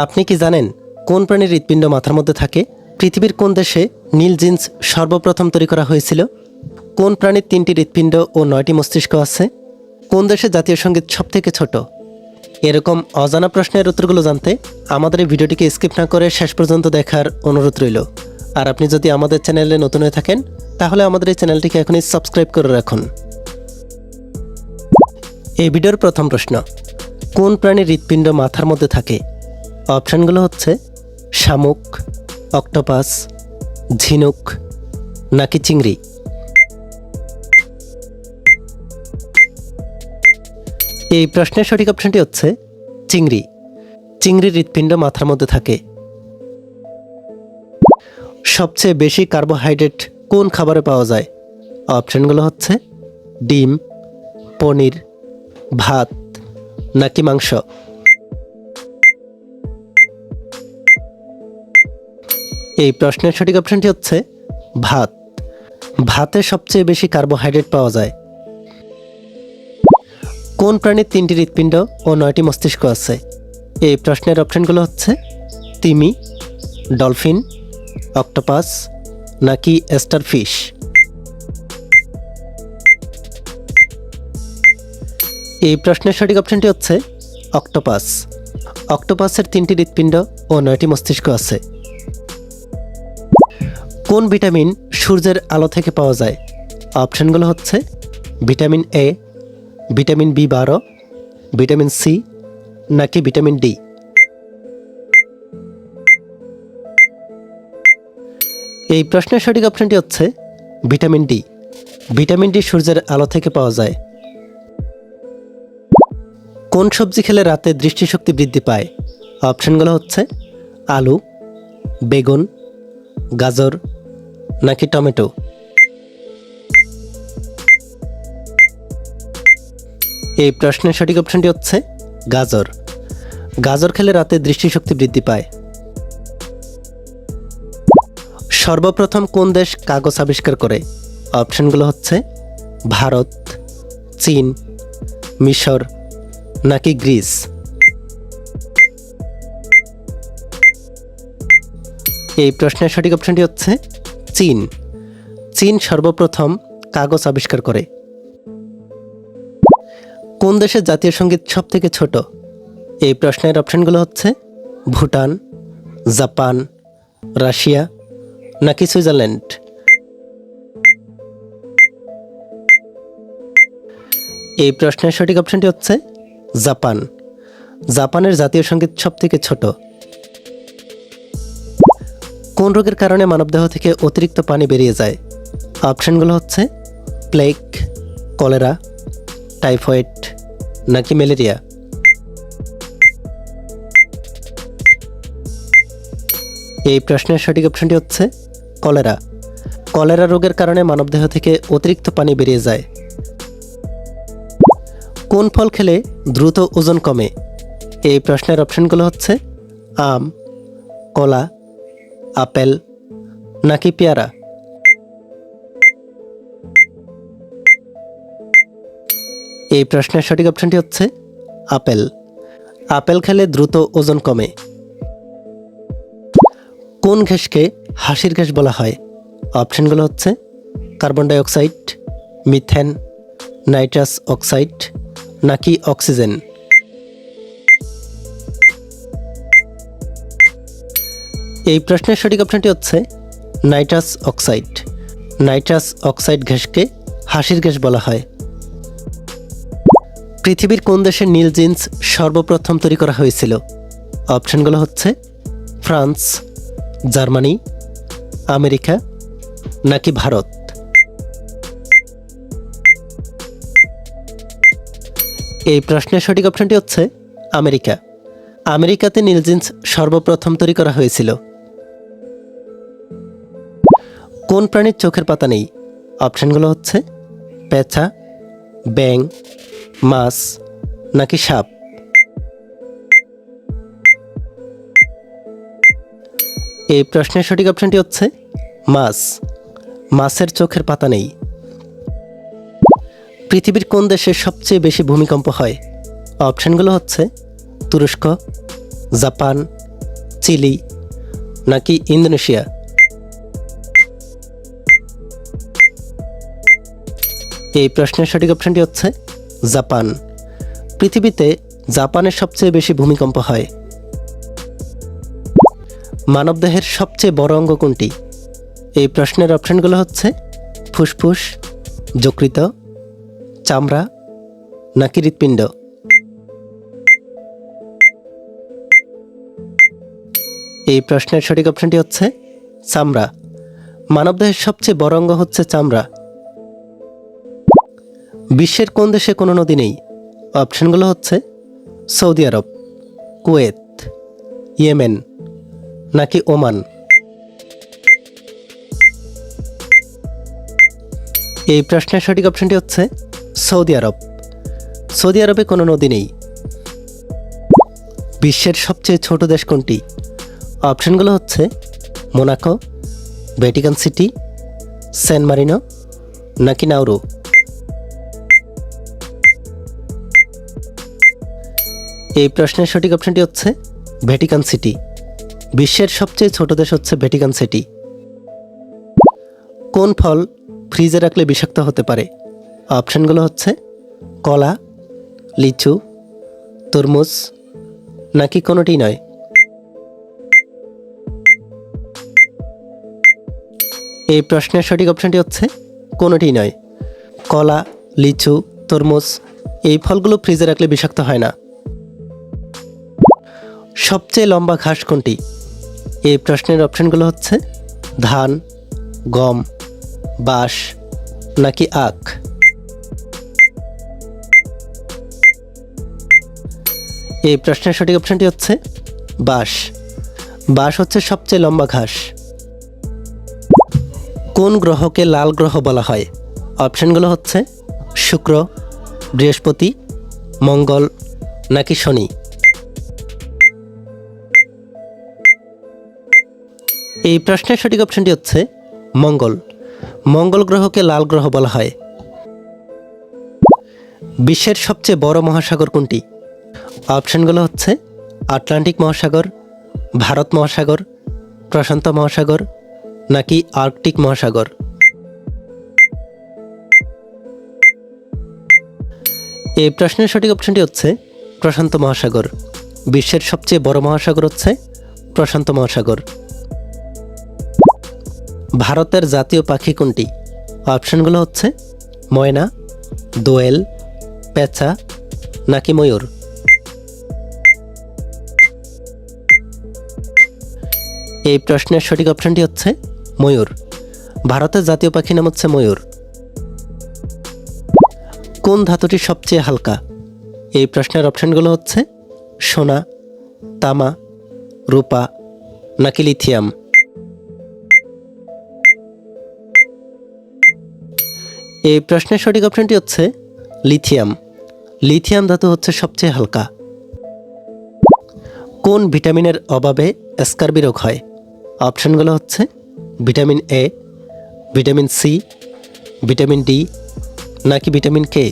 আপনি কি জানেন কোন প্রাণীর হৃৎপিণ্ড মাথার মধ্যে থাকে? পৃথিবীর কোন দেশে নীল জিন্স সর্বপ্রথম তৈরি করা হয়েছিল? কোন প্রাণীর 3টি হৃৎপিণ্ড ও 9টি মস্তিষ্ক আছে? কোন দেশের জাতীয় সঙ্গীত সবথেকে ছোট? এরকম অজানা প্রশ্নের উত্তরগুলো জানতে আমাদের এই ভিডিওটিকে স্কিপ না করে শেষ পর্যন্ত দেখার অনুরোধ রইল। আর আপনি যদি আমাদের চ্যানেলে নতুন হয়ে থাকেন তাহলে আমাদের এই চ্যানেলটিকে এখনই সাবস্ক্রাইব করে রাখুন। এই ভিডিওর প্রথম প্রশ্ন, কোন প্রাণীর হৃৎপিণ্ড মাথার মধ্যে থাকে? অপশানগুলো হচ্ছে শামুক, অক্টোপাস, ঝিনুক নাকি চিংড়ি। এই প্রশ্নের সঠিক অপশানটি হচ্ছে চিংড়ি। চিংড়ির হৃৎপিণ্ড মাথার মধ্যে থাকে। সবচেয়ে বেশি কার্বোহাইড্রেট কোন খাবারে পাওয়া যায়? অপশানগুলো হচ্ছে ডিম, পনির, ভাত নাকি মাংস। এই প্রশ্নের সঠিক অপশানটি হচ্ছে ভাত। ভাতে সবচেয়ে বেশি কার্বোহাইড্রেট পাওয়া যায়। কোন প্রাণীর 3টি হৃৎপিণ্ড ও 9টি মস্তিষ্ক আছে? এই প্রশ্নের অপশানগুলো হচ্ছে তিমি, ডলফিন, অক্টোপাস নাকি স্টারফিশ। এই প্রশ্নের সঠিক অপশানটি হচ্ছে অক্টোপাস। অক্টোপাসের 3টি হৃৎপিণ্ড ও 9টি মস্তিষ্ক আছে। কোন ভিটামিন সূর্যের আলো থেকে পাওয়া যায়? অপশানগুলো হচ্ছে ভিটামিন এ, ভিটামিন বি12, ভিটামিন সি নাকি ভিটামিন ডি। এই প্রশ্নের সঠিক অপশানটি হচ্ছে ভিটামিন ডি। ভিটামিন ডি সূর্যের আলো থেকে পাওয়া যায়। কোন সবজি খেলে রাতে দৃষ্টিশক্তি বৃদ্ধি পায়? অপশানগুলো হচ্ছে আলু, বেগুন, গাজর নাকি টমেটো। এই প্রশ্নের সঠিক অপশানটি হচ্ছে গাজর। গাজর খেলে রাতে দৃষ্টিশক্তি বৃদ্ধি পায়। সর্বপ্রথম কোন দেশ কাগজ আবিষ্কার করে? অপশানগুলো হচ্ছে ভারত, চীন, মিশর নাকি গ্রিস। এই প্রশ্নের সঠিক অপশানটি হচ্ছে চীন। চীন সর্বপ্রথম কাগজ আবিষ্কার করে। কোন দেশের জাতীয় সঙ্গীত সবথেকে ছোট? এই প্রশ্নের অপশানগুলো হচ্ছে ভুটান, জাপান, রাশিয়া নাকি সুইজারল্যান্ড। এই প্রশ্নের সঠিক অপশানটি হচ্ছে জাপান। জাপানের জাতীয় সঙ্গীত সবথেকে ছোট। কোন রোগের কারণে মানবদেহ থেকে অতিরিক্ত পানি বেরিয়ে যায়? অপশানগুলো হচ্ছে প্লেগ, কলেরা, টাইফয়েড নাকি ম্যালেরিয়া। এই প্রশ্নের সঠিক অপশানটি হচ্ছে কলেরা। কলেরা রোগের কারণে মানবদেহ থেকে অতিরিক্ত পানি বেরিয়ে যায়। কোন ফল খেলে দ্রুত ওজন কমে? এই প্রশ্নের অপশানগুলো হচ্ছে আম, কলা, আপেল নাকি পেয়ারা। এই প্রশ্নের সঠিক অপশানটি হচ্ছে আপেল। আপেল খেলে দ্রুত ওজন কমে। কোন গ্যাসকে হাসির গ্যাস বলা হয়? অপশানগুলো হচ্ছে carbon die oxide, methane, nitrous oxide নাকি অক্সিজেন। এই প্রশ্নের সঠিক অপশানটি হচ্ছে নাইট্রাস অক্সাইড। নাইট্রাস অক্সাইড গ্যাসকে হাসির গ্যাস বলা হয়। পৃথিবীর কোন দেশের নীল জিন্স সর্বপ্রথম তৈরি করা হয়েছিল? অপশানগুলো হচ্ছে ফ্রান্স, জার্মানি, আমেরিকা নাকি ভারত। এই প্রশ্নের সঠিক অপশানটি হচ্ছে আমেরিকা। আমেরিকাতে নীল জিন্স সর্বপ্রথম তৈরি করা হয়েছিল। কোন প্রাণীর চোখের পাতা নেই? অপশানগুলো হচ্ছে পেঁচা, ব্যাঙ, মাছ নাকি সাপ। এই প্রশ্নের সঠিক অপশানটি হচ্ছে মাছ। মাছের চোখের পাতা নেই। পৃথিবীর কোন দেশে সবচেয়ে বেশি ভূমিকম্প হয়? অপশানগুলো হচ্ছে তুরস্ক, জাপান, চিলি নাকি ইন্দোনেশিয়া? এই প্রশ্নের সঠিক অপশনটি হচ্ছে জাপান। পৃথিবীতে জাপানের সবচেয়ে বেশি ভূমিকম্প হয়। মানবদেহের সবচেয়ে বড় অঙ্গ কোনটি? এই প্রশ্নের অপশনগুলো হচ্ছে ফুসফুস, যকৃত, চামড়া নাকি হৃৎপিণ্ড? এই প্রশ্নের সঠিক অপশনটি হচ্ছে চামড়া। মানবদেহের সবচেয়ে বড় অঙ্গ হচ্ছে চামড়া। বিশ্বের কোন দেশে কোনো নদী নেই? অপশনগুলো হচ্ছে সৌদি আরব, কুয়েত, ইয়েমেন নাকি ওমান? এই প্রশ্নের সঠিক অপশনটি হচ্ছে সৌদি আরব। সৌদি আরবে কোনো নদী নেই। বিশ্বের সবচেয়ে ছোট দেশ কোনটি? অপশনগুলো হচ্ছে Monaco, Vatican city, Sen Marino নাকি নাউরু? এই প্রশ্নের সঠিক অপশনটি হচ্ছে ভ্যাটিকান সিটি। বিশ্বের সবচেয়ে ছোট দেশ হচ্ছে ভ্যাটিকান সিটি। কোন ফল ফ্রিজে রাখলে বিষাক্ত হতে পারে? অপশনগুলো হচ্ছে কলা, লিচু, তরমুজ নাকি কোনোটি নয়? এই প্রশ্নের সঠিক অপশনটি হচ্ছে কোনোটি নয়। কলা, লিচু, তরমুজ এই ফলগুলো ফ্রিজে রাখলে বিষাক্ত হয় না। সবচেয়ে লম্বা ঘাস কোনটি? এই প্রশ্নের অপশনগুলো হচ্ছে ধান, গম, বাঁশ নাকি আখ? এই প্রশ্নের সঠিক অপশনটি হচ্ছে বাঁশ। বাঁশ হচ্ছে সবচেয়ে লম্বা ঘাস। কোন গ্রহকে লাল গ্রহ বলা হয়? অপশনগুলো হচ্ছে শুক্র, বৃহস্পতি, মঙ্গল নাকি শনি? এই প্রশ্নের সঠিক অপশনটি হচ্ছে মঙ্গল। মঙ্গল গ্রহকে লাল গ্রহ বলা হয়। বিশ্বের সবচেয়ে বড় মহাসাগর কোনটি? অপশনগুলো হচ্ছে আটলান্টিক মহাসাগর, ভারত মহাসাগর, প্রশান্ত মহাসাগর নাকি আর্কটিক মহাসাগর? এই প্রশ্নের সঠিক অপশনটি হচ্ছে প্রশান্ত মহাসাগর। বিশ্বের সবচেয়ে বড় মহাসাগর হচ্ছে প্রশান্ত মহাসাগর। ভারতের জাতীয় পাখি কোনটি? অপশনগুলো হচ্ছে ময়না, দোয়েল, পেঁচা নাকি ময়ূর? এই প্রশ্নের সঠিক অপশনটি হচ্ছে ময়ূর। ভারতের জাতীয় পাখি নাম হচ্ছে ময়ূর। কোন ধাতুটি সবচেয়ে হালকা? এই প্রশ্নের অপশনগুলো হচ্ছে সোনা, তামা, রূপা নাকি লিথিয়াম? এই প্রশ্নের সঠিক অপশনটি হচ্ছে লিথিয়াম। লিথিয়াম ধাতু হচ্ছে সবচেয়ে হালকা। কোন ভিটামিনের অভাবে স্কার্বি রোগ হয়? অপশনগুলো হচ্ছে vitamin A, vitamin C, vitamin D নাকি ভিটামিন কে?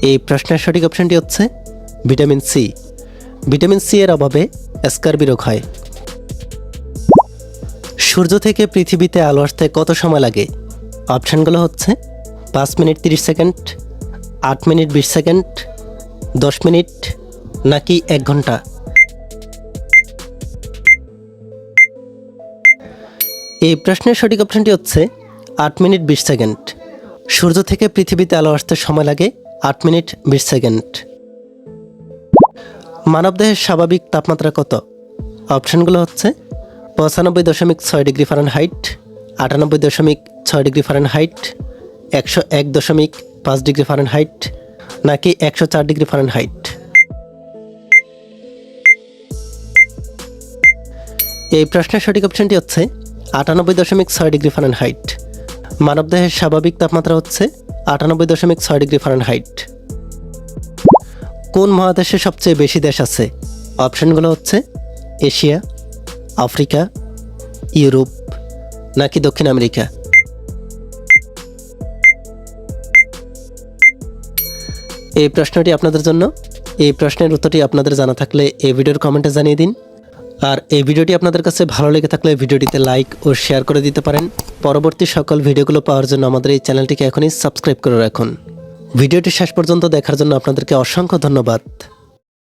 এই প্রশ্নের সঠিক অপশনটি হচ্ছে ভিটামিন সি। ভিটামিন সি এর অভাবে স্কার্বি রোগ হয়। সূর্য থেকে পৃথিবীতে আলো আসতে কত সময় লাগে? অপশনগুলো হচ্ছে 5 minute 30 second, 8 minute 20 second, 10 minute নাকি 1 ঘন্টা? এই প্রশ্নের সঠিক অপশনটি হচ্ছে 8 মিনিট 20 সেকেন্ড। সূর্য থেকে পৃথিবীতে আলো আসতে সময় লাগে 8 মিনিট 20 সেকেন্ড। মানবদেহের স্বাভাবিক তাপমাত্রা কত? অপশনগুলো হচ্ছে 95.6 degree Fahrenheit, 98.6 degree Fahrenheit, 101.5 degree Fahrenheit নাকি 104 ডিগ্রি ফারেনহাইট? এই প্রশ্নের সঠিক অপশনটি হচ্ছে 98.6 ডিগ্রি ফারেনহাইট। মানবদেহের স্বাভাবিক তাপমাত্রা হচ্ছে 98.6 ডিগ্রি ফারেনহাইট। কোন মহাদেশে সবচেয়ে বেশি দেশ আছে? অপশনগুলো হচ্ছে এশিয়া, আফ্রিকা, ইউরোপ নাকি দক্ষিণ আমেরিকা? এই প্রশ্নটি আপনাদের জন্য এই প্রশ্নের উত্তরটি আপনাদের জানা থাকলে এই ভিডিওর কমেন্টে জানিয়ে দিন। আর এই ভিডিওটি আপনাদের কাছে ভালো লেগে থাকলে ভিডিওটিতে লাইক ও শেয়ার করে দিতে পারেন। পরবর্তী সকল ভিডিওগুলো পাওয়ার জন্য আমাদের এই চ্যানেলটিকে এখনই সাবস্ক্রাইব করে রাখুন। ভিডিওটি শেষ পর্যন্ত দেখার জন্য আপনাদেরকে অসংখ্য ধন্যবাদ।